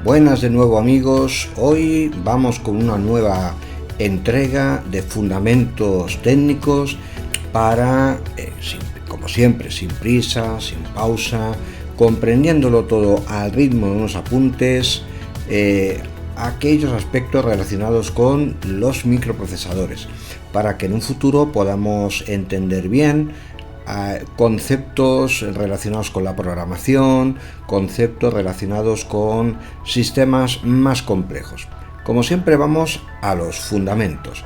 Buenas de nuevo amigos, hoy vamos con una nueva entrega de fundamentos técnicos para, como siempre, sin prisa, sin pausa, comprendiéndolo todo al ritmo de unos apuntes, aquellos aspectos relacionados con los microprocesadores, para que en un futuro podamos entender bien conceptos relacionados con la programación, conceptos relacionados con sistemas más complejos. Como siempre vamos a los fundamentos,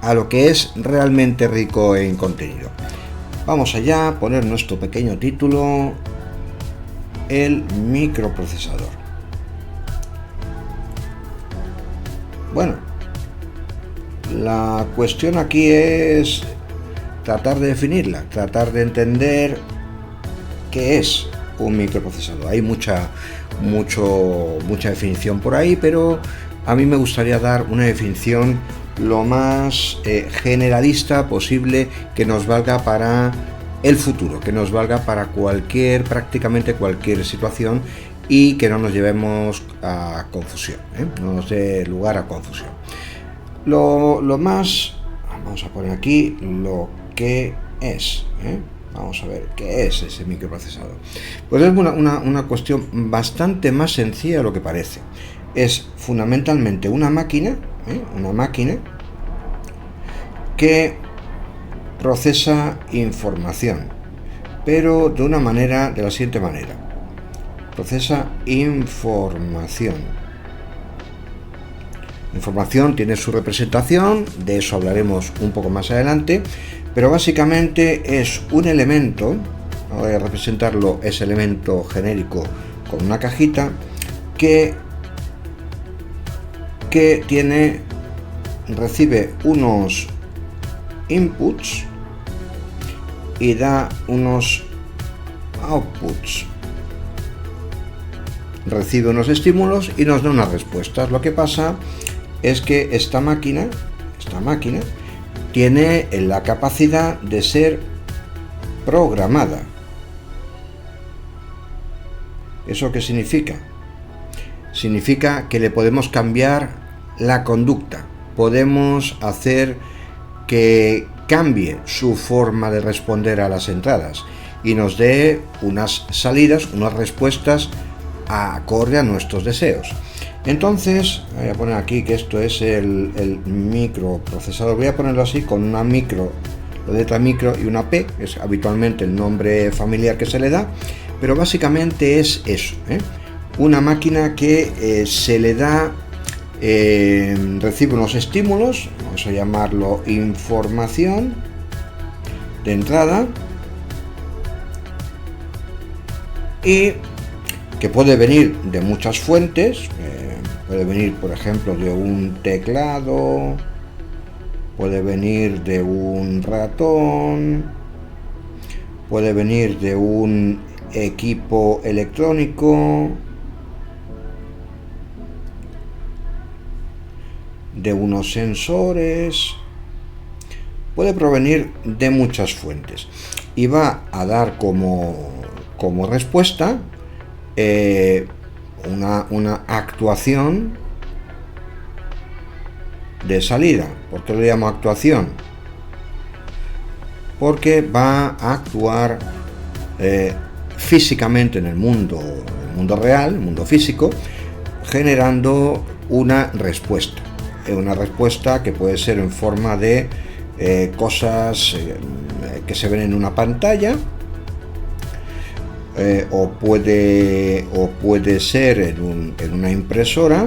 a lo que es realmente rico en contenido. Vamos allá a poner nuestro pequeño título, el microprocesador. Bueno, la cuestión aquí es tratar de definirla, tratar de entender qué es un microprocesador. Hay mucha definición por ahí, pero a mí me gustaría dar una definición lo más generalista posible, que nos valga para el futuro, que nos valga para prácticamente cualquier situación, y que no nos llevemos a confusión, no nos dé lugar a confusión. Lo más, vamos a poner aquí lo que es, vamos a ver qué es ese microprocesador. Pues es una cuestión bastante más sencilla de lo que parece. Es fundamentalmente una máquina que procesa información, pero de la siguiente manera. Procesa información. Información tiene su representación, de eso hablaremos un poco más adelante, pero básicamente es un elemento, voy a representarlo, ese elemento genérico con una cajita que recibe unos inputs y da unos outputs. Recibe unos estímulos y nos da unas respuestas. Lo que pasa es que esta máquina tiene la capacidad de ser programada. ¿Eso qué significa? Significa que le podemos cambiar la conducta, podemos hacer que cambie su forma de responder a las entradas y nos dé unas salidas, unas respuestas acorde a nuestros deseos. Entonces, voy a poner aquí que esto es el microprocesador. Voy a ponerlo así con una la letra micro y una P, es habitualmente el nombre familiar que se le da, pero básicamente es eso, una máquina que se le da, recibe unos estímulos, vamos a llamarlo información de entrada, y que puede venir de muchas fuentes. Puede venir, por ejemplo, de un teclado, puede venir de un ratón, puede venir de un equipo electrónico, de unos sensores, puede provenir de muchas fuentes y va a dar como respuesta una actuación de salida. ¿Por qué lo llamo actuación? Porque va a actuar físicamente en el mundo real, el mundo físico, generando una respuesta que puede ser en forma de cosas que se ven en una pantalla, o puede ser en una impresora,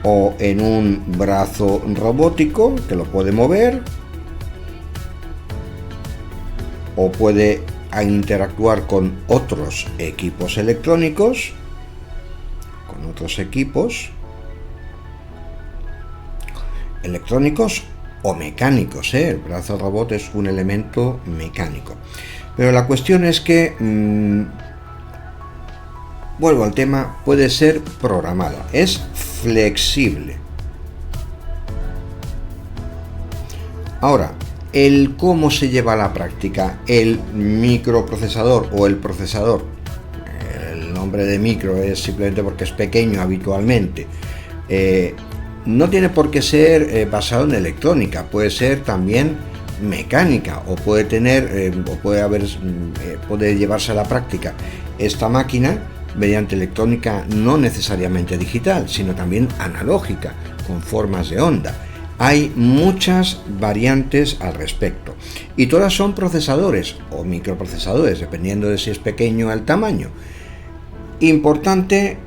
o en un brazo robótico que lo puede mover, o puede interactuar con otros equipos electrónicos, o mecánicos, El brazo robot es un elemento mecánico. Pero la cuestión es que, vuelvo al tema, puede ser programada, es flexible. Ahora, el cómo se lleva a la práctica el microprocesador o el procesador, nombre de micro es simplemente porque es pequeño habitualmente. No tiene por qué ser basado en electrónica, puede ser también mecánica, o puede tener puede llevarse a la práctica esta máquina mediante electrónica no necesariamente digital, sino también analógica, con formas de onda. Hay muchas variantes al respecto y todas son procesadores o microprocesadores, dependiendo de si es pequeño el tamaño. Importante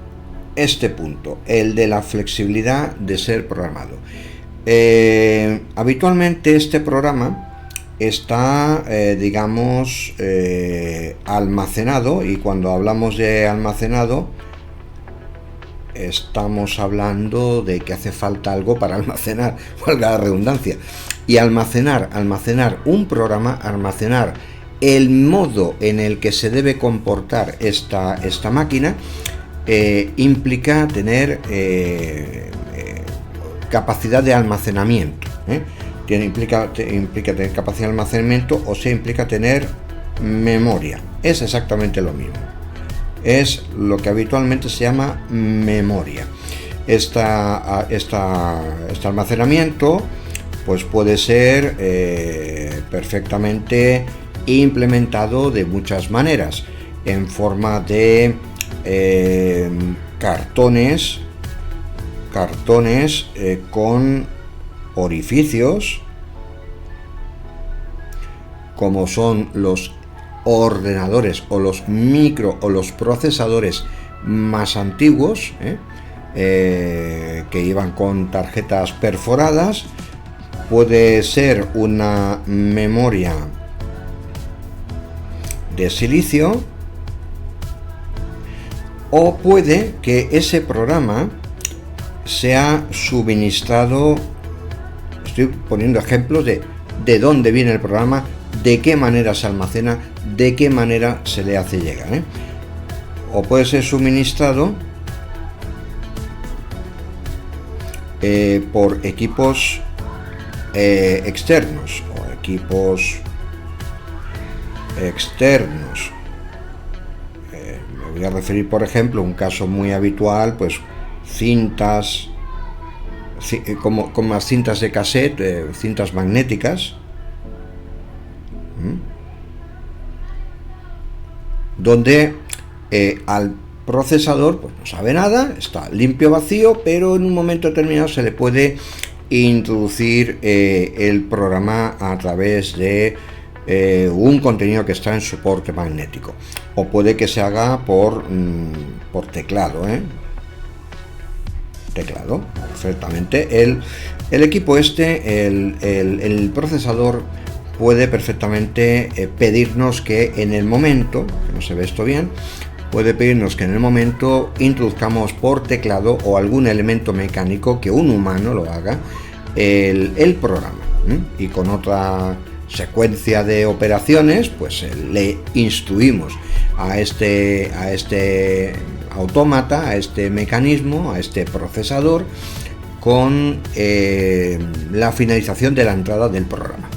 este punto, el de la flexibilidad de ser programado. Habitualmente este programa está almacenado, y cuando hablamos de almacenado estamos hablando de que hace falta algo para almacenar, valga la redundancia, y almacenar un programa, almacenar el modo en el que se debe comportar esta máquina, implica tener capacidad de almacenamiento, implica tener capacidad de almacenamiento, o sea, implica tener memoria. Es exactamente lo mismo, es lo que habitualmente se llama memoria. Este almacenamiento pues puede ser perfectamente implementado de muchas maneras, en forma de cartones con orificios, como son los ordenadores o los micro o los procesadores más antiguos, que iban con tarjetas perforadas. Puede ser una memoria de silicio, o puede que ese programa sea suministrado. Estoy poniendo ejemplos de dónde viene el programa, de qué manera se almacena, de qué manera se le hace llegar, o puede ser suministrado por equipos externos o equipos externos. Me voy a referir, por ejemplo, a un caso muy habitual, pues cintas, como las cintas de cassette, cintas magnéticas, donde al procesador pues no sabe nada, está limpio, vacío, pero en un momento determinado se le puede introducir el programa a través de un contenido que está en soporte magnético, o puede que se haga por teclado, teclado perfectamente. El equipo el procesador puede perfectamente pedirnos que en el momento, que no se ve esto bien, puede pedirnos que en el momento introduzcamos por teclado o algún elemento mecánico, que un humano lo haga, el programa, y con otra secuencia de operaciones pues le instruimos a este autómata, a este mecanismo, a este procesador, con la finalización de la entrada del programa.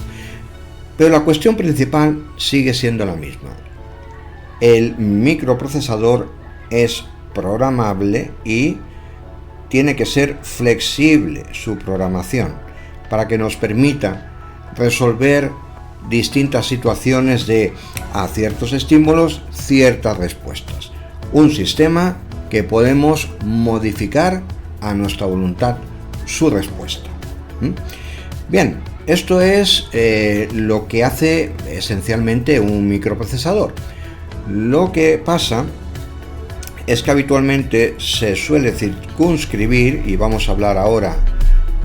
Pero la cuestión principal sigue siendo la misma. El microprocesador es programable y tiene que ser flexible su programación, para que nos permita resolver distintas situaciones de, a ciertos estímulos, ciertas respuestas. Un sistema que podemos modificar a nuestra voluntad su respuesta. Bien, esto es lo que hace esencialmente un microprocesador. Lo que pasa es que habitualmente se suele circunscribir, y vamos a hablar ahora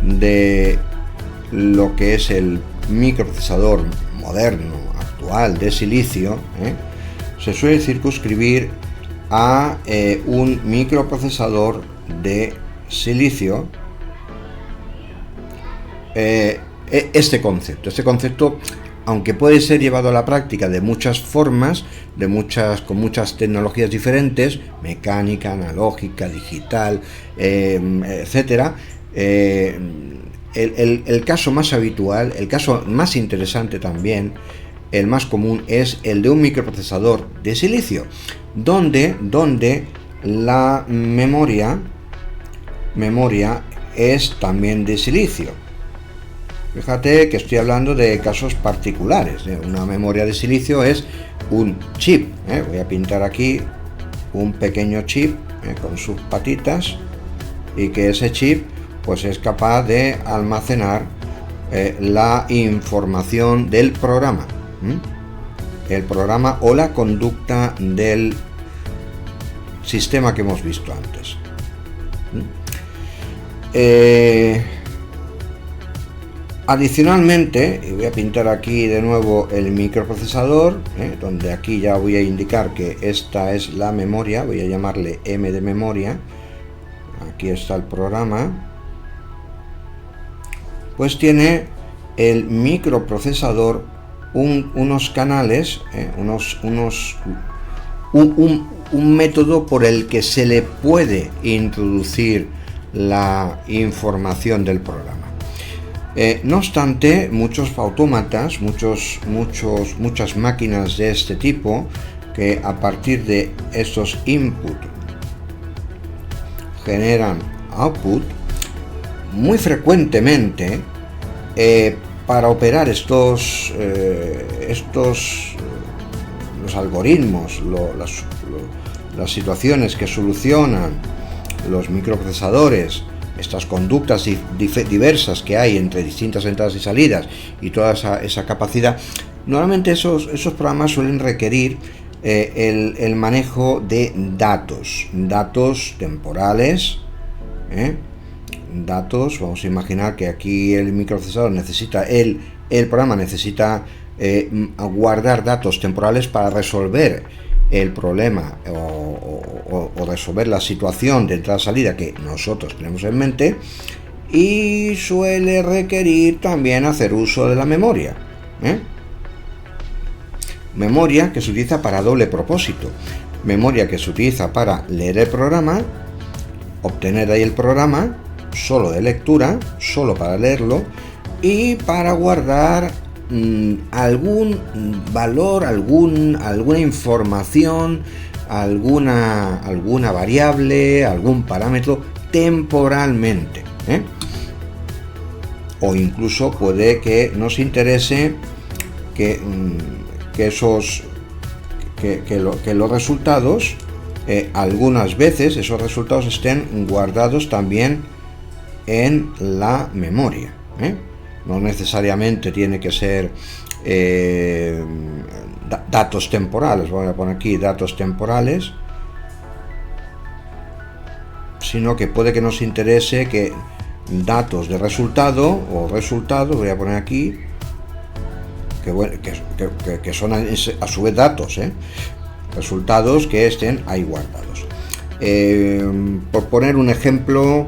de lo que es el microprocesador moderno, actual, de silicio, se suele circunscribir a un microprocesador de silicio. Este concepto, aunque puede ser llevado a la práctica de muchas formas, con muchas tecnologías diferentes, mecánica, analógica, digital, etcétera, el caso más habitual, el caso más interesante también, el más común es el de un microprocesador de silicio, donde la memoria es también de silicio. Fíjate que estoy hablando de casos particulares. Una memoria de silicio es un chip. Voy a pintar aquí un pequeño chip con sus patitas, y que ese chip pues es capaz de almacenar la información del programa, el programa o la conducta del sistema que hemos visto antes. Adicionalmente, y voy a pintar aquí de nuevo el microprocesador, donde aquí ya voy a indicar que esta es la memoria, voy a llamarle M de memoria. Aquí está el programa. Pues tiene el microprocesador unos canales, un método por el que se le puede introducir la información del programa. No obstante, muchos autómatas, muchas máquinas de este tipo, que a partir de estos input generan output, muy frecuentemente para operar los algoritmos, las situaciones que solucionan los microprocesadores, estas conductas diversas que hay entre distintas entradas y salidas y toda esa capacidad, normalmente esos programas suelen requerir el manejo de datos temporales, vamos a imaginar que aquí el microprocesador necesita, el programa necesita guardar datos temporales para resolver el problema o resolver la situación de entrada-salida que nosotros tenemos en mente, y suele requerir también hacer uso de la memoria. Memoria que se utiliza para doble propósito. Memoria que se utiliza para leer el programa, obtener ahí el programa, solo de lectura, solo para leerlo, y para guardar algún valor, alguna información, alguna variable, algún parámetro temporalmente, o incluso puede que nos interese que los resultados, algunas veces esos resultados estén guardados también en la memoria. No necesariamente tiene que ser datos temporales, voy a poner aquí datos temporales, sino que puede que nos interese que datos de resultado o resultados, voy a poner aquí, que son a su vez datos, resultados que estén ahí guardados. Por poner un ejemplo,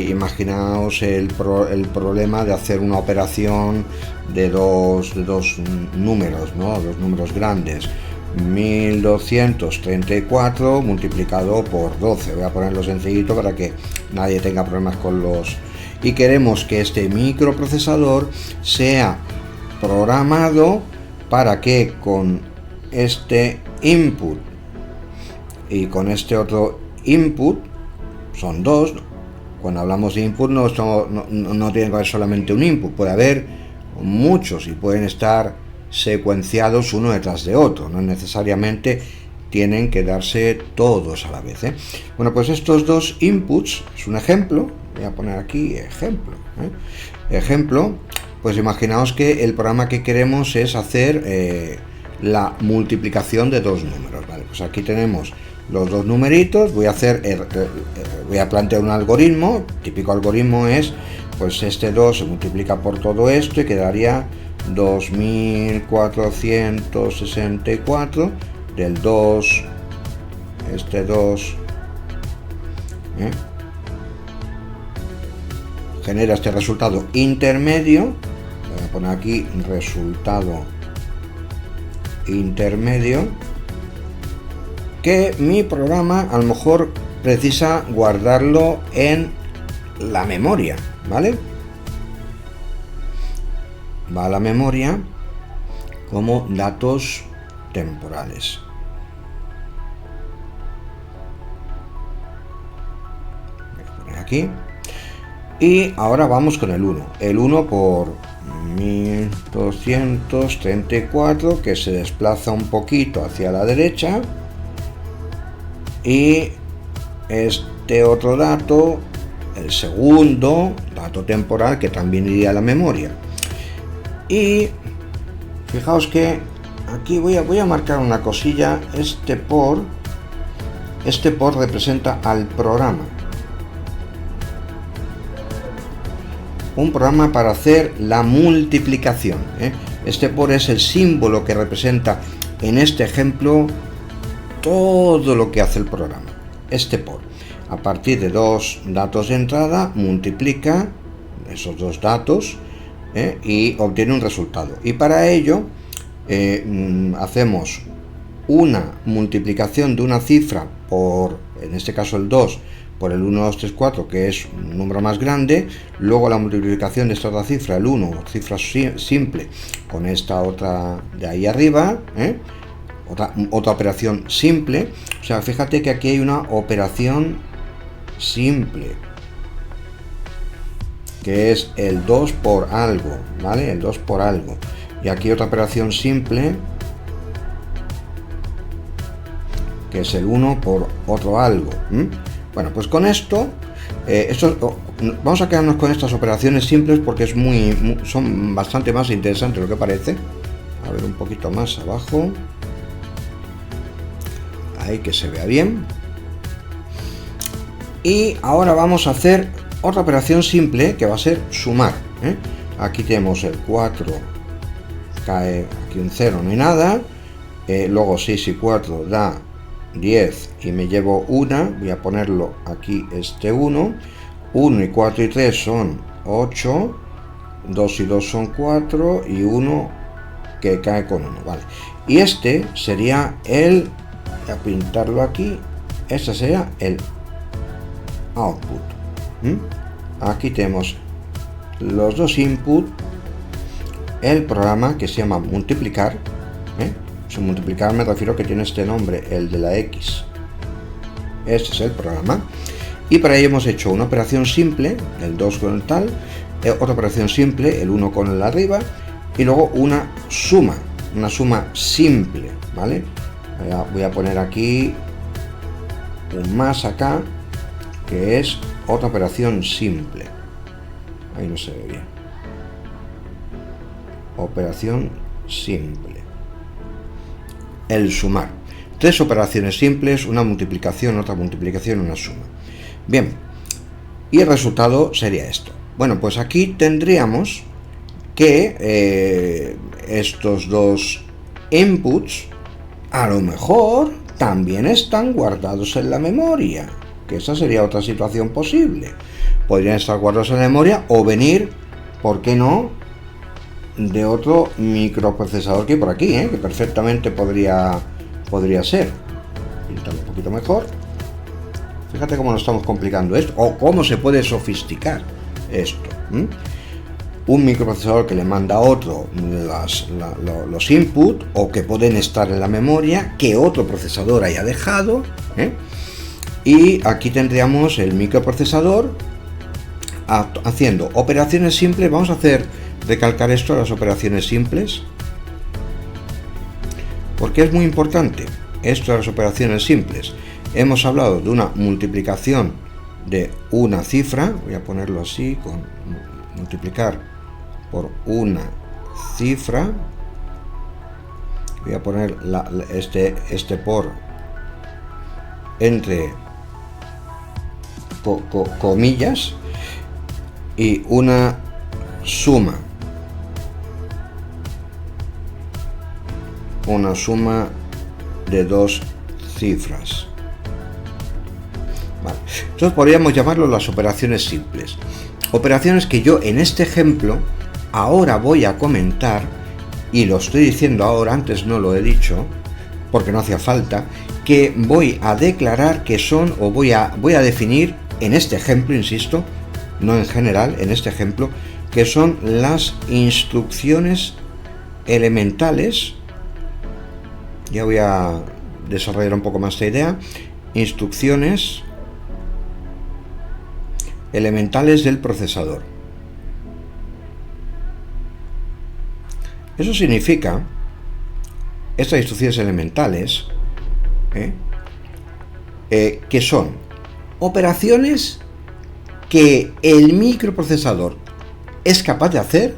imaginaos el problema de hacer una operación de dos números, dos números grandes, 1234 multiplicado por 12. Voy a ponerlo sencillito para que nadie tenga problemas con los... Y queremos que este microprocesador sea programado para que con este input y con este otro input, son dos. Cuando hablamos de input no tiene que haber solamente un input, puede haber muchos y pueden estar secuenciados uno detrás de otro, no necesariamente tienen que darse todos a la vez. Bueno, pues estos dos inputs es un ejemplo. Voy a poner aquí ejemplo. Pues imaginaos que el programa que queremos es hacer la multiplicación de dos números. Vale, pues aquí tenemos los dos numeritos. Voy a plantear un algoritmo. El típico algoritmo es, pues este 2 se multiplica por todo esto y quedaría 2464 del 2, este 2 genera este resultado intermedio. Voy a poner aquí resultado intermedio, que mi programa a lo mejor precisa guardarlo en la memoria, ¿vale? Va a la memoria como datos temporales. Voy a poner aquí. Y ahora vamos con el 1. El 1 por 1234, que se desplaza un poquito hacia la derecha. Y este otro dato, el segundo dato temporal, que también iría a la memoria. Y fijaos que aquí voy a marcar una cosilla. Este por representa al programa. Un programa para hacer la multiplicación. Este por es el símbolo que representa en este ejemplo todo lo que hace el programa. Este por, a partir de dos datos de entrada, multiplica esos dos datos y obtiene un resultado. Y para ello hacemos una multiplicación de una cifra por, en este caso el 2, por el 1, 2, 3, 4, que es un número más grande, luego la multiplicación de esta otra cifra, el 1, cifra simple, con esta otra de ahí arriba, otra operación simple. O sea, fíjate que aquí hay una operación simple, que es el 2 por algo, ¿vale? El 2 por algo. Y aquí otra operación simple, que es el 1 por otro algo. Bueno, pues con esto, vamos a quedarnos con estas operaciones simples porque son bastante más interesantes de lo que parece. A ver, un poquito más abajo. Ahí, que se vea bien. Y ahora vamos a hacer otra operación simple que va a ser sumar. Aquí tenemos el 4, cae aquí un 0, no hay nada. Luego 6 y 4 da 10 y me llevo una, voy a ponerlo aquí este 1 y 4 y 3 son 8, 2 y 2 son 4 y 1 que cae con 1, ¿vale? Y este sería voy a pintarlo aquí, este sería el output. Aquí tenemos los dos input, el programa que se llama multiplicar. Su multiplicar me refiero que tiene este nombre, el de la X. Este es el programa. Y para ello hemos hecho una operación simple, el 2 con el tal, otra operación simple, el 1 con el arriba, y luego una suma simple, ¿vale? Voy a poner aquí un más acá, que es otra operación simple. Ahí no se ve bien. Operación simple. El sumar. Tres operaciones simples, una multiplicación, otra multiplicación, una suma. Bien, y el resultado sería esto. Bueno, pues aquí tendríamos que estos dos inputs a lo mejor también están guardados en la memoria, que esa sería otra situación posible. Podrían estar guardados en la memoria o venir, ¿por qué no?, de otro microprocesador que hay por aquí, que perfectamente podría ser. Pintarlo un poquito mejor. Fíjate cómo nos estamos complicando esto, o cómo se puede sofisticar esto. Un microprocesador que le manda a otro los inputs, o que pueden estar en la memoria que otro procesador haya dejado. Y aquí tendríamos el microprocesador haciendo operaciones simples. Vamos a recalcar esto, las operaciones simples, porque es muy importante esto de las operaciones simples. Hemos hablado de una multiplicación de una cifra, voy a ponerlo así, con multiplicar por una cifra, voy a poner este por entre comillas, y una suma de dos cifras. Vale. Entonces podríamos llamarlo las operaciones simples. Operaciones que yo en este ejemplo ahora voy a comentar, y lo estoy diciendo ahora, antes no lo he dicho porque no hacía falta, que voy a declarar que son, o voy a definir en este ejemplo, insisto, no en general, en este ejemplo, que son las instrucciones elementales, ya voy a desarrollar un poco más esta idea, instrucciones elementales del procesador. Eso significa, estas instrucciones elementales, que son operaciones que el microprocesador es capaz de hacer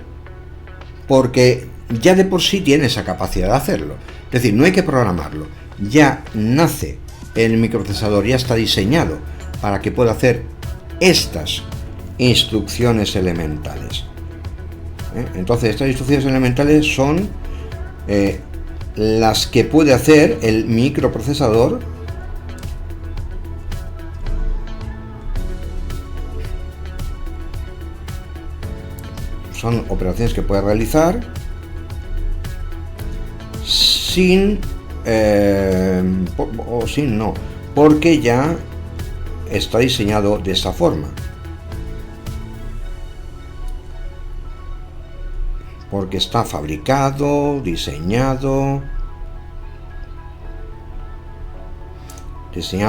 porque ya de por sí tiene esa capacidad de hacerlo. Es decir, no hay que programarlo, ya nace el microprocesador, ya está diseñado para que pueda hacer estas instrucciones elementales. Entonces, estas instrucciones elementales son las que puede hacer el microprocesador son operaciones que puede realizar porque ya está diseñado de esta forma, porque está fabricado, diseñado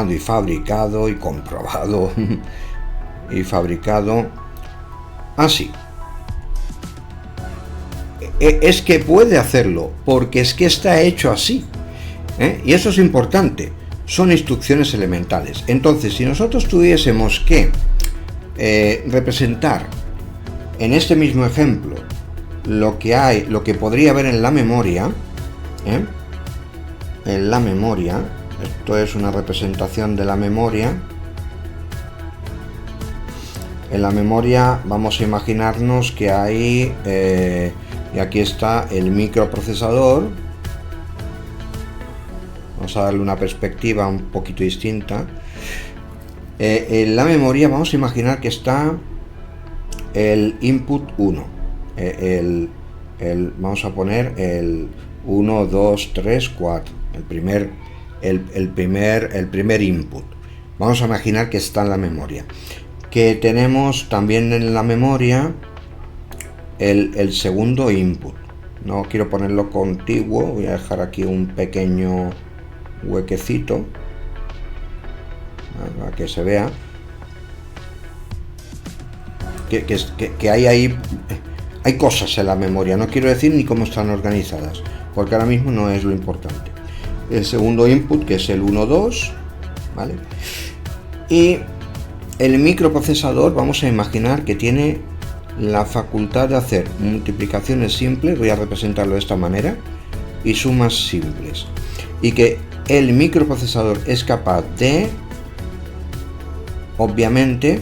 y fabricado y comprobado y fabricado así. Es que puede hacerlo porque es que está hecho así, y eso es importante. Son instrucciones elementales. Entonces, si nosotros tuviésemos que representar en este mismo ejemplo lo que podría haber en la memoria, esto es una representación de la memoria. En la memoria vamos a imaginarnos que hay y aquí está el microprocesador. Vamos a darle una perspectiva un poquito distinta. En la memoria vamos a imaginar que está el input 1. Vamos a poner el 1, 2, 3, 4. El primer input. Vamos a imaginar que está en la memoria. Que tenemos también en la memoria el segundo input. No quiero ponerlo contiguo, voy a dejar aquí un pequeño huequecito para que se vea que hay cosas en la memoria. No quiero decir ni cómo están organizadas, porque ahora mismo no es lo importante. El segundo input, que es el 1, 2, ¿vale? Y el microprocesador vamos a imaginar que tiene la facultad de hacer multiplicaciones simples, voy a representarlo de esta manera, y sumas simples, y que el microprocesador es capaz de, obviamente,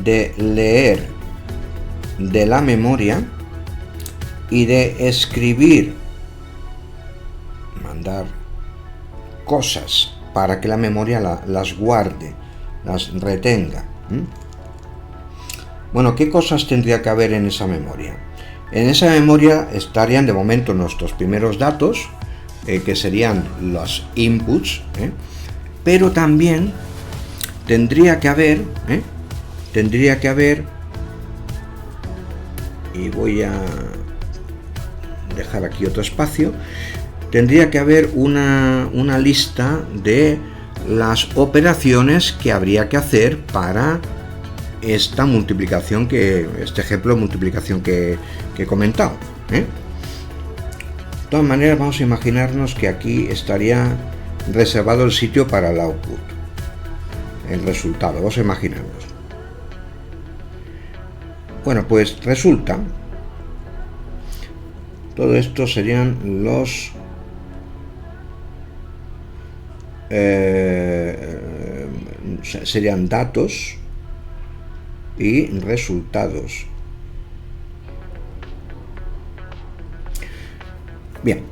de leer de la memoria y de escribir, mandar cosas para que la memoria las guarde, las retenga. Bueno, ¿qué cosas tendría que haber en esa memoria? En esa memoria estarían de momento nuestros primeros datos, que serían los inputs, pero también tendría que haber, y voy a dejar aquí otro espacio, tendría que haber una lista de las operaciones que habría que hacer para esta multiplicación, este ejemplo de multiplicación que he comentado. De todas maneras, vamos a imaginarnos que aquí estaría reservado el sitio para el output, el resultado. Vamos a imaginarnos. Bueno, pues resulta, todo esto serían los serían datos y resultados. Bien,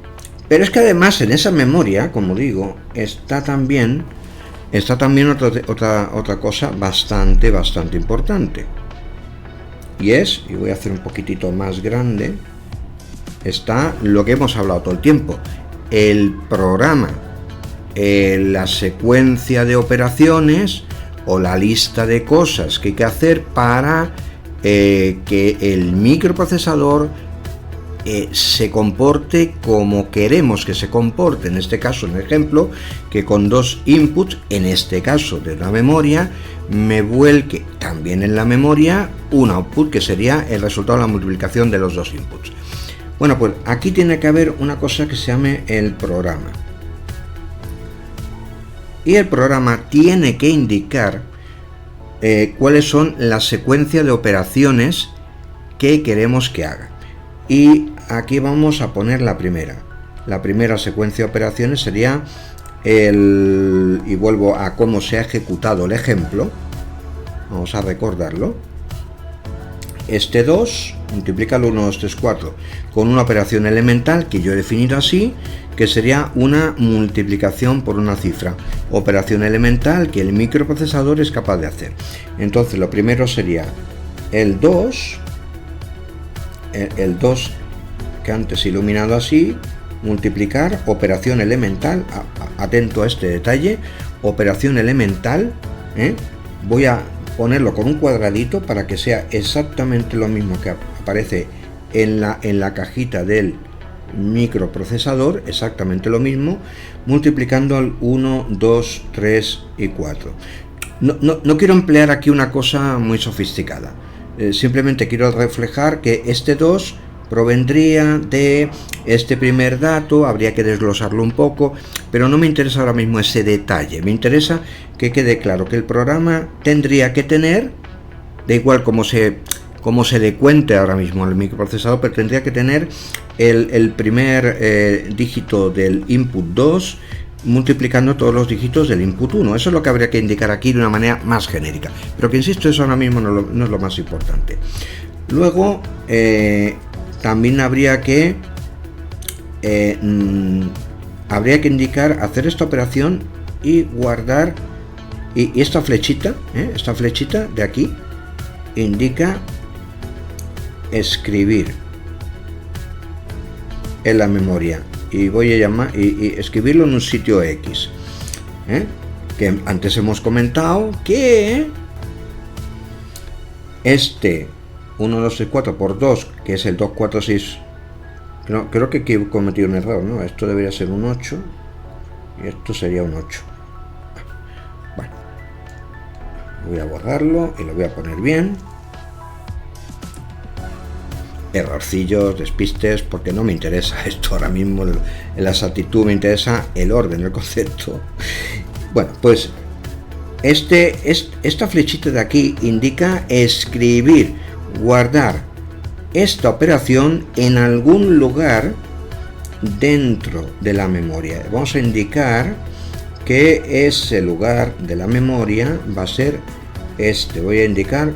pero es que además en esa memoria, como digo, está también otra cosa bastante importante, y voy a hacer un poquitito más grande, está lo que hemos hablado todo el tiempo, el programa, la secuencia de operaciones o la lista de cosas que hay que hacer para que el microprocesador se comporte como queremos que se comporte. En este caso, en el ejemplo, que con dos inputs, en este caso de la memoria, me vuelque también en la memoria un output que sería el resultado de la multiplicación de los dos inputs. Bueno, pues aquí tiene que haber una cosa que se llame el programa. Y el programa tiene que indicar cuáles son las secuencias de operaciones que queremos que haga. Y aquí vamos a poner la primera. La primera secuencia de operaciones sería y vuelvo a cómo se ha ejecutado el ejemplo. Vamos a recordarlo. Este 2 multiplica el 1, 2, 3, 4 con una operación elemental que yo he definido así, que sería una multiplicación por una cifra. Operación elemental que el microprocesador es capaz de hacer. Entonces lo primero sería el 2, el 2 que antes he iluminado así, multiplicar, operación elemental, atento a este detalle, operación elemental, voy a ponerlo con un cuadradito para que sea exactamente lo mismo que aparece en la cajita del microprocesador, exactamente lo mismo, multiplicando al 1, 2, 3 y 4. No quiero emplear aquí una cosa muy sofisticada, simplemente quiero reflejar que este 2 provendría de este primer dato, habría que desglosarlo un poco, pero no me interesa ahora mismo ese detalle, me interesa que quede claro que el programa tendría que tener, da igual cómo se le cuente ahora mismo al microprocesador, pero tendría que tener el primer dígito del input 2 multiplicando todos los dígitos del input 1. Eso es lo que habría que indicar aquí de una manera más genérica, pero que insisto, eso ahora mismo no es lo más importante. Luego también habría que indicar, hacer esta operación y guardar, y esta flechita de aquí indica escribir en la memoria, y voy a llamar y escribirlo en un sitio X, que antes hemos comentado que este 1, 2, 3, 4 por 2, que es el 2, 4, 6, creo que aquí he cometido un error, ¿no? Esto debería ser un 8 y esto sería un 8. Bueno, voy a borrarlo y lo voy a poner bien. Errorcillos, despistes, porque no me interesa esto ahora mismo, la exactitud, me interesa el orden, el concepto. Bueno, pues esta flechita de aquí indica escribir, guardar esta operación en algún lugar dentro de la memoria. Vamos a indicar que ese lugar de la memoria va a ser este. Voy a indicar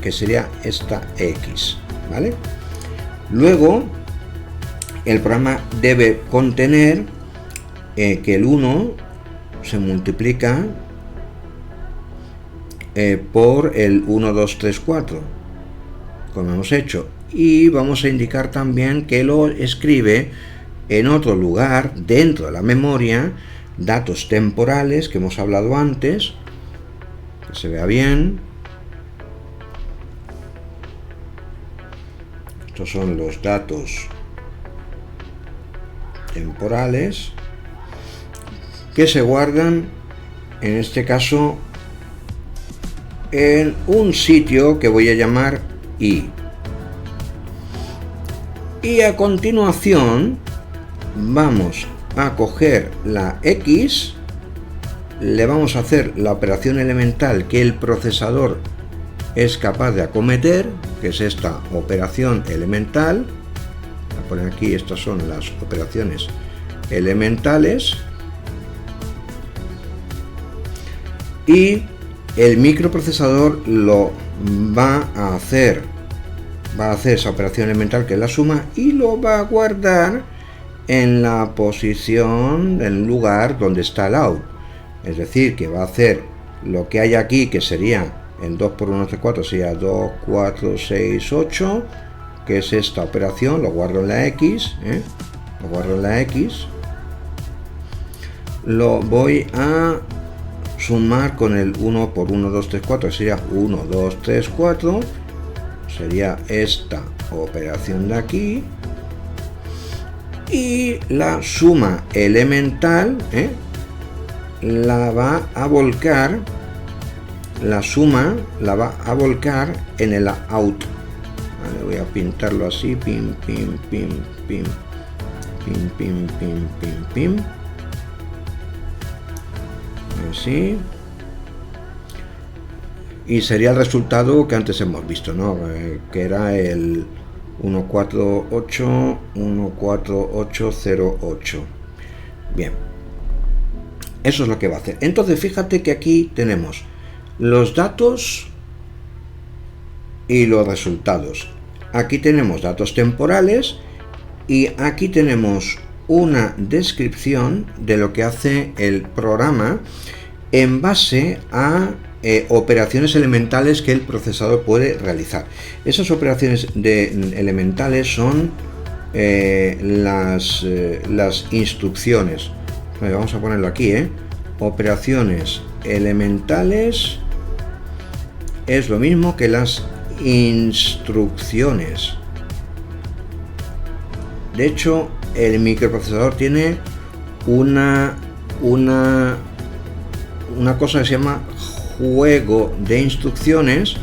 que sería esta X, ¿vale? Luego el programa debe contener que el 1 se multiplica por el 1, 2, 3, 4, como hemos hecho, y vamos a indicar también que lo escribe en otro lugar dentro de la memoria, datos temporales que hemos hablado antes, que se vea bien. Estos son los datos temporales que se guardan, en este caso, en un sitio que voy a llamar I. Y a continuación vamos a coger la X, le vamos a hacer la operación elemental que el procesador es capaz de acometer, que es esta operación elemental. Voy a poner aquí, estas son las operaciones elementales, y el microprocesador lo va a hacer esa operación elemental, que es la suma, y lo va a guardar en la posición, en el lugar donde está el out. Es decir, que va a hacer lo que hay aquí, que sería en 2 por 1, 3, 4, sería 2, 4, 6, 8, que es esta operación, lo guardo en la X, lo guardo en la X, lo voy a sumar con el 1 por 1, 2, 3, 4, sería 1, 2, 3, 4, sería esta operación de aquí, y la suma elemental la va a volcar, la suma la va a volcar en el out. Vale, voy a pintarlo así, pim, pim, pim, pim, pim, pim, pim, pim, pim, así, y sería el resultado que antes hemos visto, ¿no? Que era el 148, bien, eso es lo que va a hacer. Entonces fíjate que aquí tenemos los datos y los resultados. Aquí tenemos datos temporales y aquí tenemos una descripción de lo que hace el programa en base a operaciones elementales que el procesador puede realizar. Esas operaciones elementales son las instrucciones. Vamos a ponerlo aquí, operaciones elementales es lo mismo que las instrucciones. De hecho, el microprocesador tiene una cosa que se llama juego de instrucciones,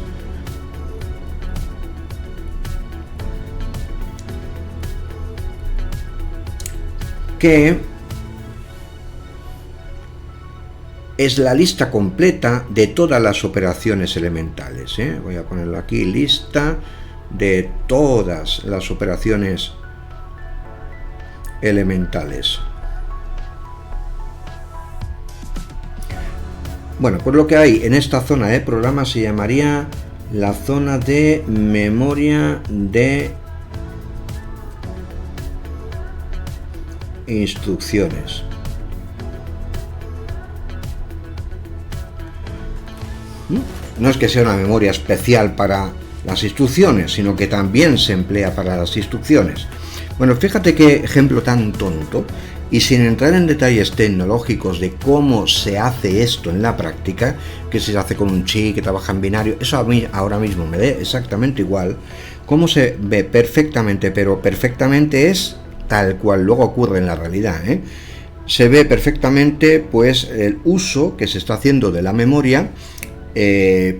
que es la lista completa de todas las operaciones elementales. Voy a ponerlo aquí, lista de todas las operaciones elementales. Bueno, pues lo que hay en esta zona de programa se llamaría la zona de memoria de instrucciones. No es que sea una memoria especial para las instrucciones, sino que también se emplea para las instrucciones. Bueno, fíjate qué ejemplo tan tonto, y sin entrar en detalles tecnológicos de cómo se hace esto en la práctica, que si se hace con un chip que trabaja en binario, eso a mí ahora mismo me da exactamente igual. Cómo se ve perfectamente, pero perfectamente es tal cual luego ocurre en la realidad, Se ve perfectamente pues el uso que se está haciendo de la memoria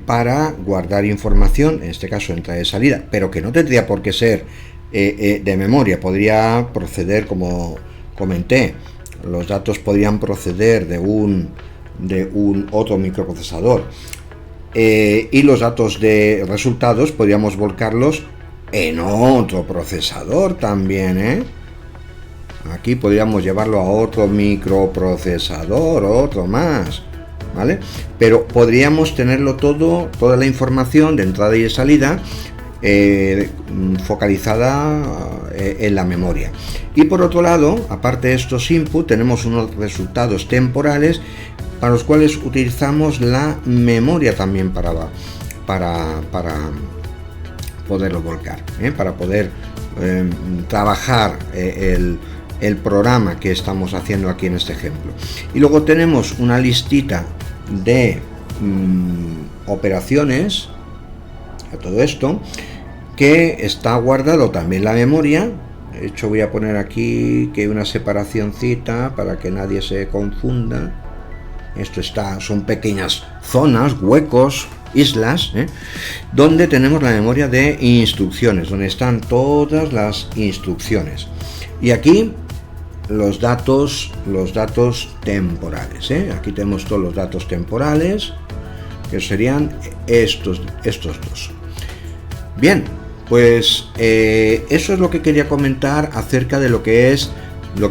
para guardar información, en este caso entrada y salida, pero que no tendría por qué ser de memoria. Podría proceder, como comenté, los datos podrían proceder de un otro microprocesador, y los datos de resultados podríamos volcarlos en otro procesador también, Aquí podríamos llevarlo a otro microprocesador, otro más, ¿vale? Pero podríamos tenerlo todo, toda la información de entrada y de salida focalizada en la memoria. Y por otro lado, aparte de estos inputs, tenemos unos resultados temporales para los cuales utilizamos la memoria también para poderlo volcar, para poder trabajar el programa que estamos haciendo aquí en este ejemplo. Y luego tenemos una listita de operaciones, a todo esto, que está guardado también en la memoria. De hecho, voy a poner aquí que hay una separacioncita para que nadie se confunda. Esto son pequeñas zonas, huecos, islas, donde tenemos la memoria de instrucciones, donde están todas las instrucciones. Y aquí los datos temporales, Aquí tenemos todos los datos temporales, que serían estos dos. Bien, pues eso es lo que quería comentar acerca de lo que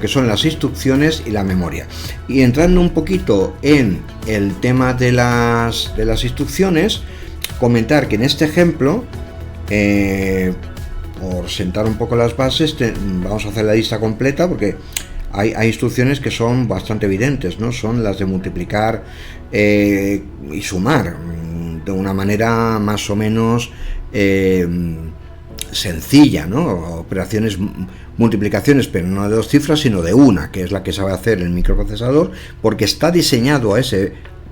son las instrucciones y la memoria. Y entrando un poquito en el tema de las instrucciones, comentar que en este ejemplo, por sentar un poco las bases, vamos a hacer la lista completa, porque hay instrucciones que son bastante evidentes, ¿no? Son las de multiplicar y sumar de una manera más o menos sencilla, ¿no? Operaciones, multiplicaciones, pero no de dos cifras, sino de una, que es la que sabe hacer el microprocesador, porque está diseñado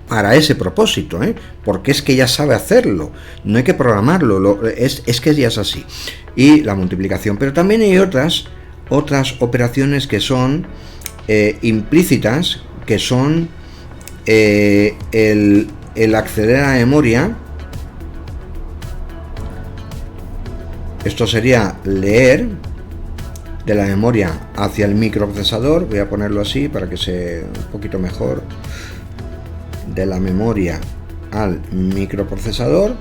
para ese propósito, porque es que ya sabe hacerlo, no hay que programarlo, es que ya es así. Y la multiplicación, pero también hay otras operaciones que son implícitas, que son el acceder a la memoria. Esto sería leer de la memoria hacia el microprocesador. Voy a ponerlo así para que sea un poquito mejor. De la memoria al microprocesador.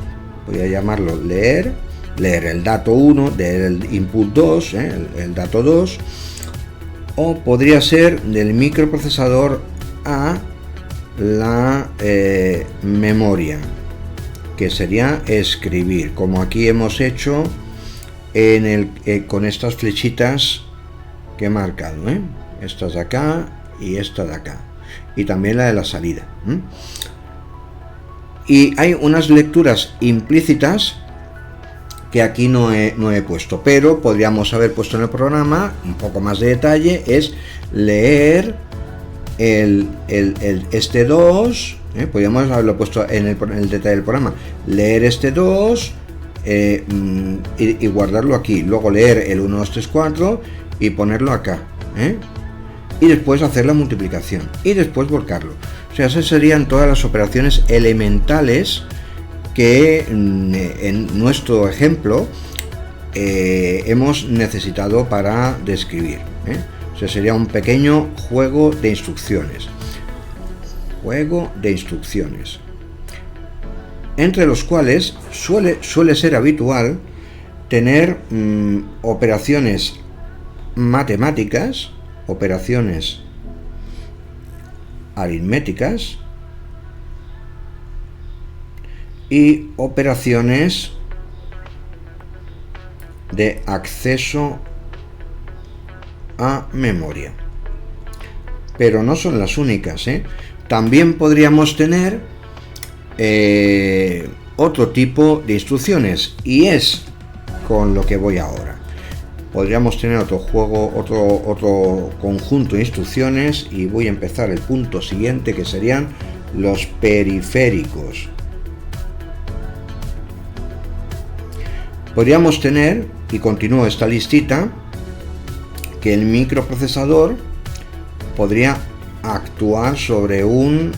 Voy a llamarlo leer el dato 1 del input 2, el dato 2. O podría ser del microprocesador a la memoria, que sería escribir, como aquí hemos hecho con estas flechitas que he marcado, estas de acá y esta de acá, y también la de la salida. Y hay unas lecturas implícitas que aquí no he puesto, pero podríamos haber puesto en el programa un poco más de detalle. Es leer este 2, podríamos haberlo puesto en el detalle del programa, leer este 2 y guardarlo aquí, luego leer el 1, 2, 3, 4 y ponerlo acá, y después hacer la multiplicación y después volcarlo. O sea, esas serían todas las operaciones elementales que en nuestro ejemplo hemos necesitado para describir. O sea, sería un pequeño juego de instrucciones. Entre los cuales suele ser habitual tener operaciones matemáticas, operaciones aritméticas y operaciones de acceso a memoria. Pero no son las únicas, También podríamos tener otro tipo de instrucciones, y es con lo que voy ahora. Podríamos tener otro conjunto de instrucciones, y voy a empezar el punto siguiente, que serían los periféricos. Podríamos tener, y continúo esta listita, que el microprocesador podría actuar sobre un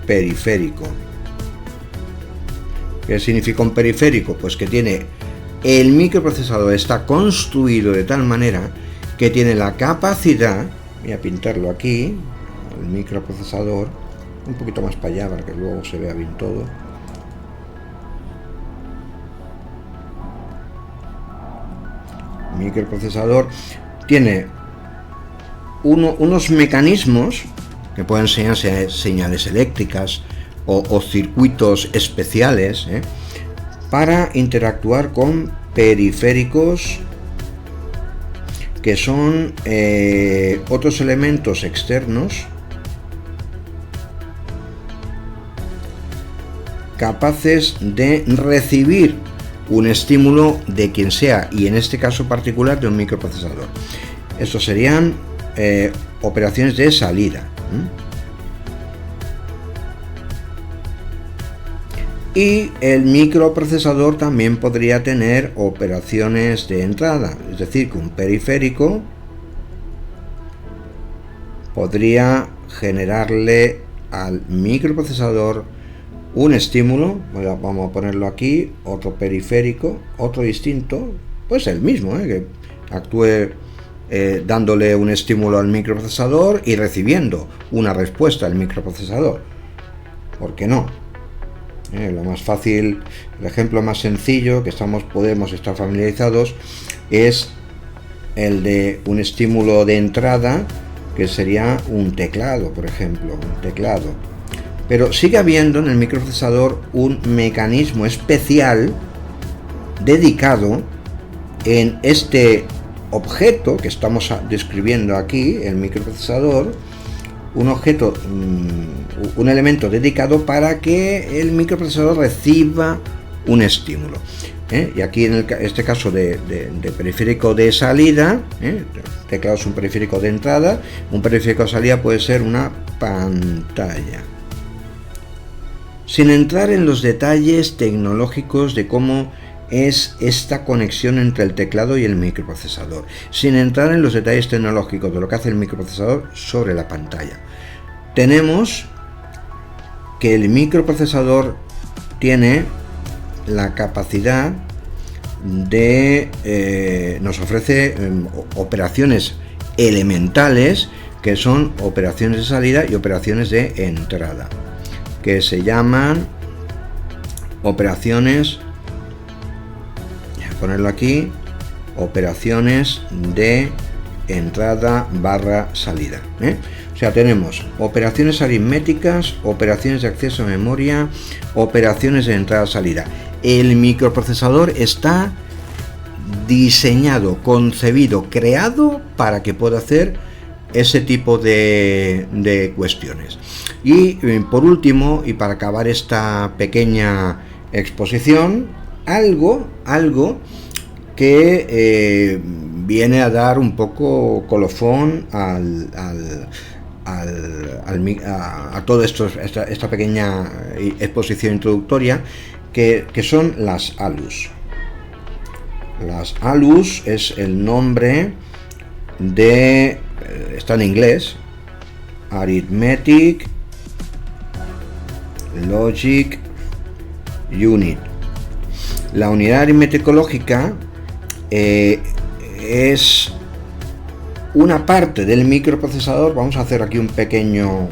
periférico. ¿Qué significa un periférico? Pues que el microprocesador está construido de tal manera que tiene la capacidad, voy a pintarlo aquí, el microprocesador, un poquito más para allá para que luego se vea bien todo. El microprocesador tiene unos mecanismos que pueden ser señales eléctricas o circuitos especiales, para interactuar con periféricos, que son otros elementos externos capaces de recibir un estímulo de quien sea, y en este caso particular de un microprocesador. Estos serían operaciones de salida. Y el microprocesador también podría tener operaciones de entrada, es decir, que un periférico podría generarle al microprocesador un estímulo. Vamos a ponerlo aquí, otro periférico, otro distinto, pues el mismo, que actúe dándole un estímulo al microprocesador y recibiendo una respuesta del microprocesador. ¿Por qué no? Lo más fácil, el ejemplo más sencillo que podemos estar familiarizados es el de un estímulo de entrada, que sería un teclado, por ejemplo, un teclado. Pero sigue habiendo en el microprocesador un mecanismo especial dedicado en este objeto que estamos describiendo aquí, el microprocesador, un elemento dedicado para que el microprocesador reciba un estímulo. Y aquí en este caso de periférico de salida, teclado es un periférico de entrada, un periférico de salida puede ser una pantalla. sin entrar en los detalles tecnológicos de cómo es esta conexión entre el teclado y el microprocesador, sin entrar en los detalles tecnológicos de lo que hace el microprocesador sobre la pantalla. Tenemos que el microprocesador tiene la capacidad de nos ofrece operaciones elementales, que son operaciones de salida y operaciones de entrada, que se llaman operaciones, voy a ponerlo aquí, operaciones de entrada barra salida, O sea, tenemos operaciones aritméticas, operaciones de acceso a memoria, operaciones de entrada-salida. El microprocesador está diseñado, concebido, creado para que pueda hacer ese tipo de cuestiones. Y por último, y para acabar esta pequeña exposición, algo que viene a dar un poco colofón a todo esto, esta pequeña exposición introductoria, que son las ALUs. Las ALUs es el nombre de, está en inglés, Arithmetic Logic Unit. La unidad aritmética lógica es una parte del microprocesador. Vamos a hacer aquí un pequeño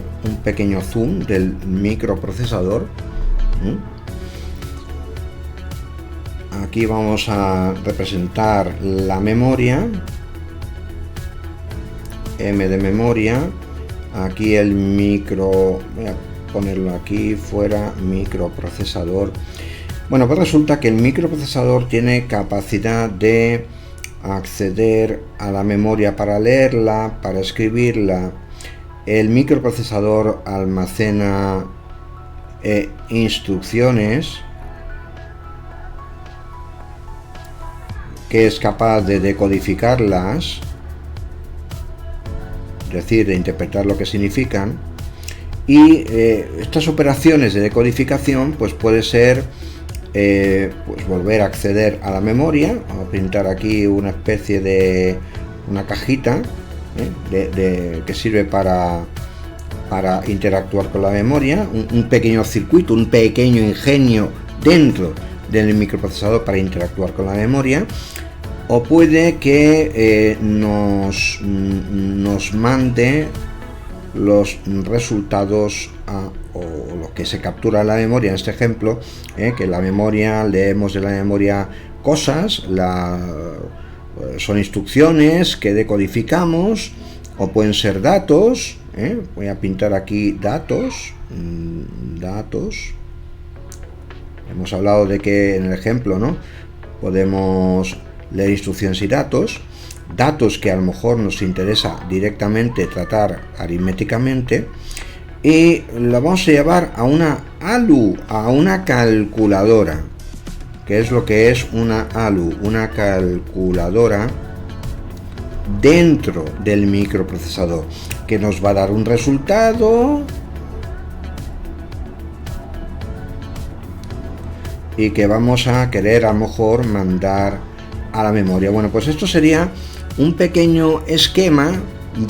zoom del microprocesador. Aquí vamos a representar la memoria, M de memoria. Aquí el micro, voy a ponerlo aquí fuera, microprocesador. Bueno, pues resulta que el microprocesador tiene capacidad de acceder a la memoria para leerla, para escribirla. El microprocesador almacena instrucciones, que es capaz de decodificarlas, es decir, de interpretar lo que significan. Y estas operaciones de decodificación pues puede ser pues volver a acceder a la memoria. Vamos a pintar aquí una especie de una cajita que sirve para interactuar con la memoria, un pequeño circuito, un pequeño ingenio dentro del microprocesador para interactuar con la memoria. O puede que nos mande los resultados o lo que se captura en la memoria, en este ejemplo, que la memoria, leemos de la memoria cosas, son instrucciones que decodificamos, o pueden ser datos. Voy a pintar aquí datos. Hemos hablado de que en el ejemplo, ¿no?, podemos leer instrucciones y datos que a lo mejor nos interesa directamente tratar aritméticamente, y lo vamos a llevar a una ALU, a una calculadora. ¿Qué es lo que es una ALU? Una calculadora dentro del microprocesador, que nos va a dar un resultado y que vamos a querer a lo mejor mandar a la memoria. Bueno, pues esto sería un pequeño esquema,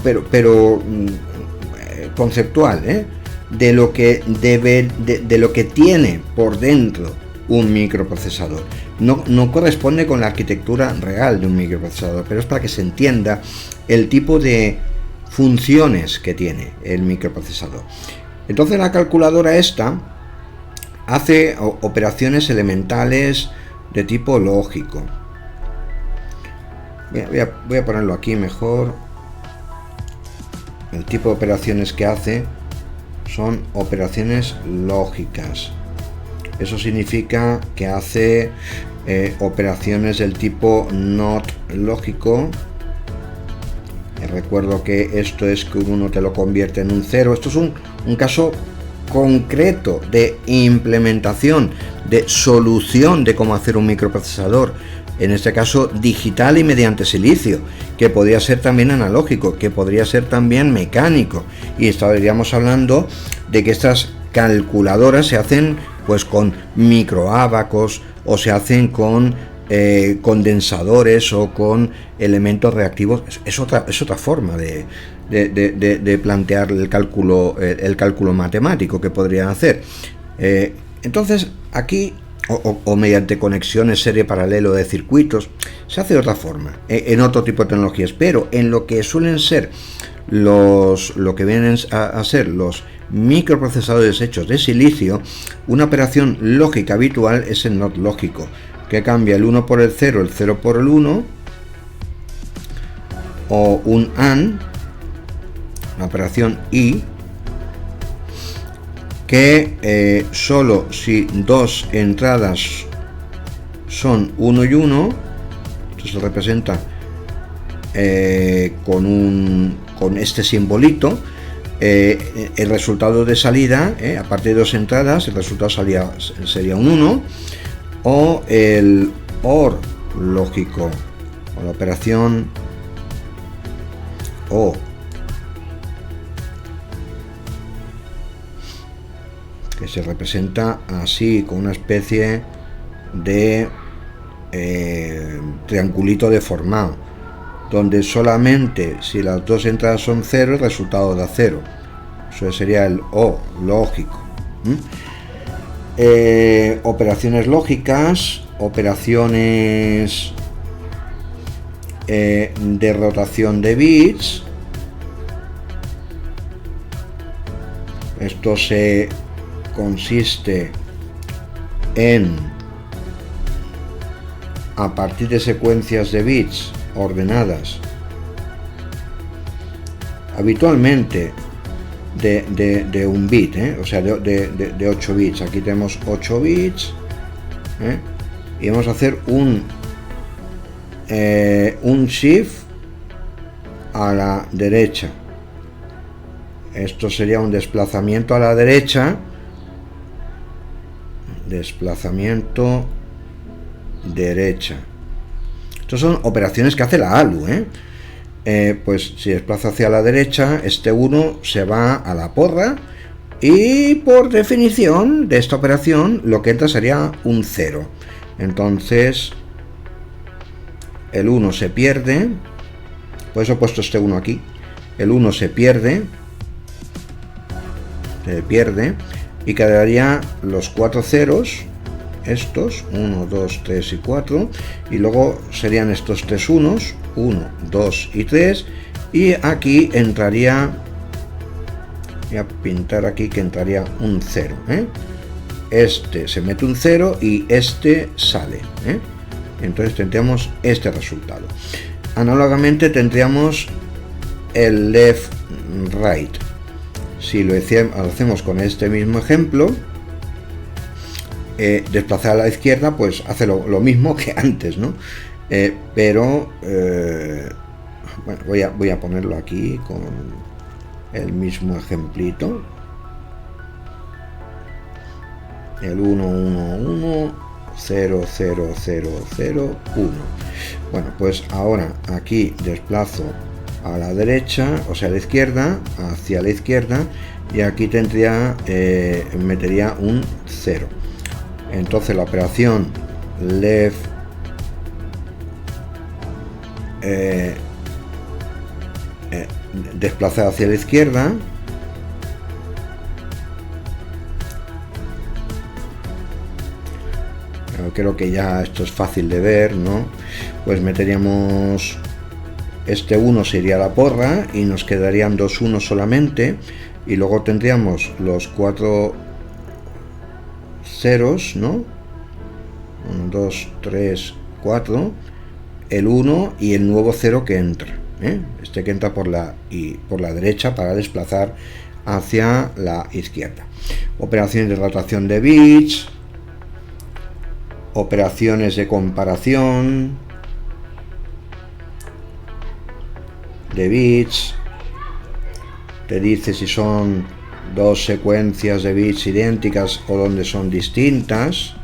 pero conceptual, de lo que de lo que tiene por dentro un microprocesador. No corresponde con la arquitectura real de un microprocesador, pero es para que se entienda el tipo de funciones que tiene el microprocesador. Entonces la calculadora esta hace operaciones elementales de tipo lógico. Voy a ponerlo aquí mejor. El tipo de operaciones que hace son operaciones lógicas. Eso significa que hace operaciones del tipo NOT lógico. Recuerdo que esto es que un 1 te lo convierte en un 0. Esto es un caso concreto de implementación, de solución de cómo hacer un microprocesador. En este caso digital y mediante silicio, que podría ser también analógico, que podría ser también mecánico, y estaríamos hablando de que estas calculadoras se hacen pues con microábacos o se hacen con condensadores o con elementos reactivos. Es otra forma de plantear el cálculo matemático que podrían hacer. Entonces aquí o mediante conexiones serie paralelo de circuitos se hace de otra forma, en otro tipo de tecnologías, pero en lo que suelen ser lo que vienen a ser los microprocesadores hechos de silicio, una operación lógica habitual es el NOT lógico, que cambia el 1 por el 0, el 0 por el 1, o un AND, la operación I, que solo si dos entradas son 1 y 1, esto se representa con este simbolito, el resultado de salida, a partir de dos entradas, el resultado sería un 1, o el OR lógico, o la operación O, que se representa así, con una especie de triangulito deformado, donde solamente si las dos entradas son 0, el resultado da 0. Eso sería el O lógico. Operaciones lógicas, operaciones de rotación de bits. Esto consiste en, a partir de secuencias de bits ordenadas habitualmente de un bit, o sea, de 8 bits. Aquí tenemos 8 bits, y vamos a hacer un shift a la derecha. Esto sería un desplazamiento a la derecha, desplazamiento derecha. Estas son operaciones que hace la ALU, pues si desplaza hacia la derecha, este 1 se va a la porra, y por definición de esta operación lo que entra sería un 0. Entonces el 1 se pierde, por eso he puesto este 1 aquí. El 1 se pierde y quedaría los 4 ceros, estos 1, 2, 3 y 4, y luego serían estos 3 unos, 1, 2 y 3, y aquí entraría, voy a pintar aquí que entraría un 0, este se mete un 0 y este sale, entonces tendríamos este resultado. Análogamente tendríamos el left right. Si lo hacemos con este mismo ejemplo, desplazar a la izquierda, pues hace lo mismo que antes, ¿no? Pero bueno, voy a ponerlo aquí con el mismo ejemplito. El 1, 1, 1, 0, 0, 0, 0, 1. Bueno, pues ahora aquí desplazo a la derecha, o sea, a la izquierda, hacia la izquierda, y aquí metería un 0. Entonces la operación left desplazar hacia la izquierda, creo que ya esto es fácil de ver, ¿no? Pues meteríamos este 1, sería la porra, y nos quedarían 2 unos solamente, y luego tendríamos los 4 ceros, ¿no? 1, 2, 3, 4, el 1 y el nuevo 0 que entra, este que entra por la derecha para desplazar hacia la izquierda. Operaciones de rotación de bits, operaciones de comparación de bits, te dice si son dos secuencias de bits idénticas o donde son distintas.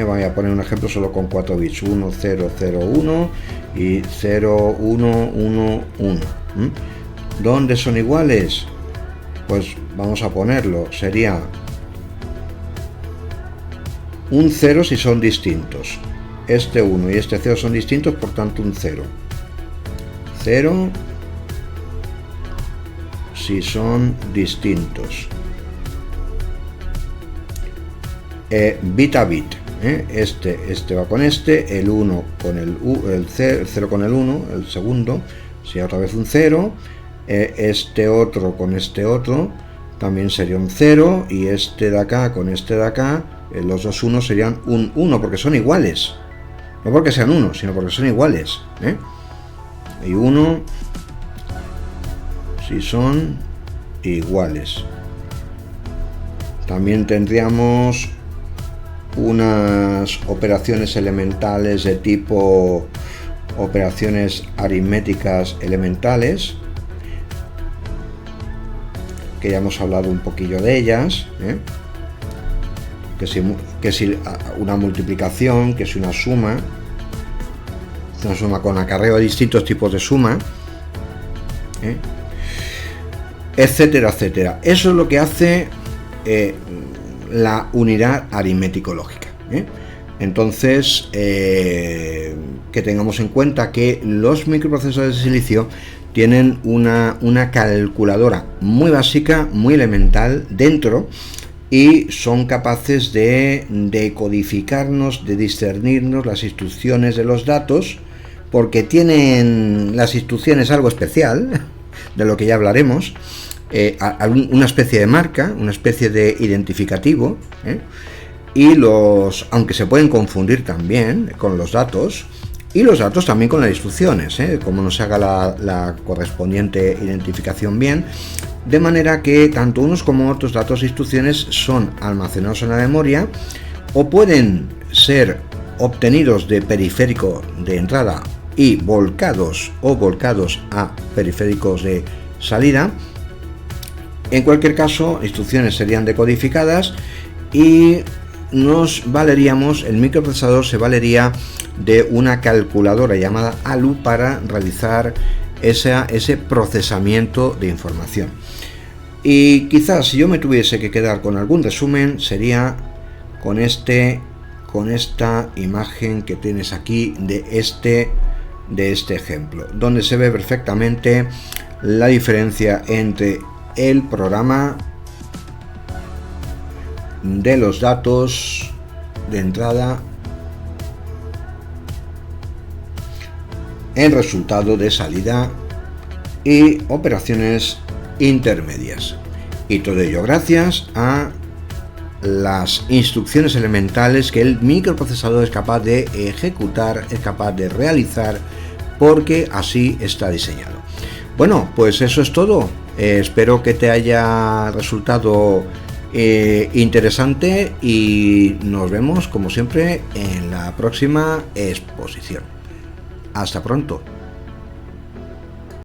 Voy a poner un ejemplo solo con 4 bits, 1, 0, 0, 1 y 0, 1, 1, 1. ¿Dónde son iguales? pues vamos a ponerlo, sería un 0 si son distintos. Este 1 y este 0 son distintos, por tanto un 0. 0 si son distintos. Bit a bit. Este va con este, el 1 con el 0 con el 1, el segundo, sería otra vez un 0. Este otro con este otro también sería un 0, y este de acá con este de acá, los dos 1 serían un 1, porque son iguales. No porque sean 1, sino porque son iguales. Y 1 si son iguales. También tendríamos unas operaciones elementales de tipo operaciones aritméticas elementales, que ya hemos hablado un poquillo de ellas, que si una multiplicación, que si una suma con acarreo de distintos tipos de suma, etcétera, etcétera. Eso es lo que hace la unidad aritmético-lógica. Entonces, que tengamos en cuenta que los microprocesadores de silicio tienen una calculadora muy básica, muy elemental dentro, y son capaces de decodificarnos, de discernirnos las instrucciones de los datos, porque tienen las instrucciones algo especial, de lo que ya hablaremos, una especie de marca, una especie de identificativo, y aunque se pueden confundir también con los datos, y los datos también con las instrucciones, como no se haga la correspondiente identificación bien, de manera que tanto unos como otros datos e instrucciones son almacenados en la memoria, o pueden ser obtenidos de periférico de entrada y volcados a periféricos de salida. En cualquier caso, instrucciones serían decodificadas, y el microprocesador se valería de una calculadora llamada ALU para realizar ese procesamiento de información. Y quizás si yo me tuviese que quedar con algún resumen, sería con esta imagen que tienes aquí de este ejemplo, donde se ve perfectamente la diferencia entre el programa de los datos de entrada, el resultado de salida y operaciones intermedias. Y todo ello gracias a las instrucciones elementales que el microprocesador es capaz de ejecutar, es capaz de realizar, porque así está diseñado. Bueno, pues eso es todo. Espero que te haya resultado interesante, y nos vemos como siempre en la próxima exposición. Hasta pronto.